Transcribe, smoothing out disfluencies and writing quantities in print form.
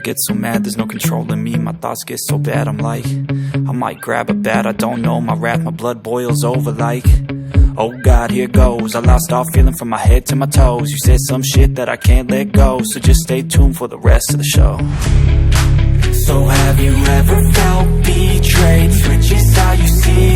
get so mad, there's no controlling me. My thoughts get so bad, I'm like, I might grab a bat, I don't know. My wrath, my blood boils over like, oh God, here goes. I lost all feeling from my head to my toes. You said some shit that I can't let go, so just stay tuned for the rest of the show. So have you ever felt betrayed? Switches how you see